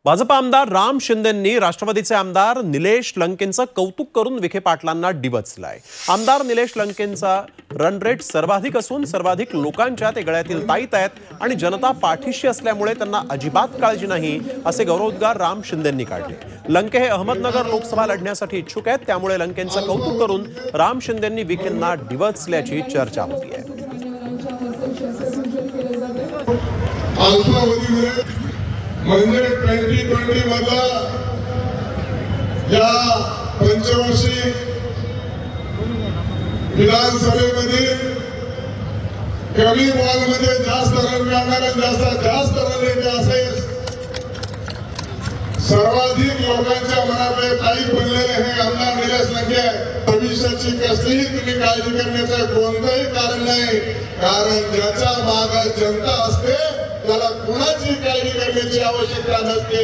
भाजप आमदार राम शिंदेंनी राष्ट्रवादीचे आमदार निलेश लंकेंचं कौतुक करून विखे पाटलांना डिवचलंय। आमदार निलेश लंकेंचा रन रेट सर्वाधिक असून सर्वाधिक लोकांच्या ते गळ्यातील ताईत आहेत आणि जनता पाठीशी असल्यामुळे त्यांना अजिबात काळजी नाही असे गौरवोद्गार राम शिंदेंनी काढले। लंके हे अहमदनगर लोकसभा लढण्यासाठी इच्छुक आहेत, त्यामुळे लंकेंचं कौतुक करून राम शिंदेंनी विखेंना डिवचल्याची चर्चा होती आहे। म्हणजे 2020 मधला या पंचवर्षी विधानसभेमध्ये कमी बॉलमध्ये जास्त रन मिळणारे जास्त रन येते असे सर्वाधिक लोकांच्या मनामध्ये ताईत बनलेले हे आमदार निलेश लंके। भविष्याची कसलीही तुम्ही काळजी करण्याचं कोणतंही कारण नाही, कारण ज्याच्या मागे जनता असते त्याला कोणाची काळजी करण्याची आवश्यकता नसते।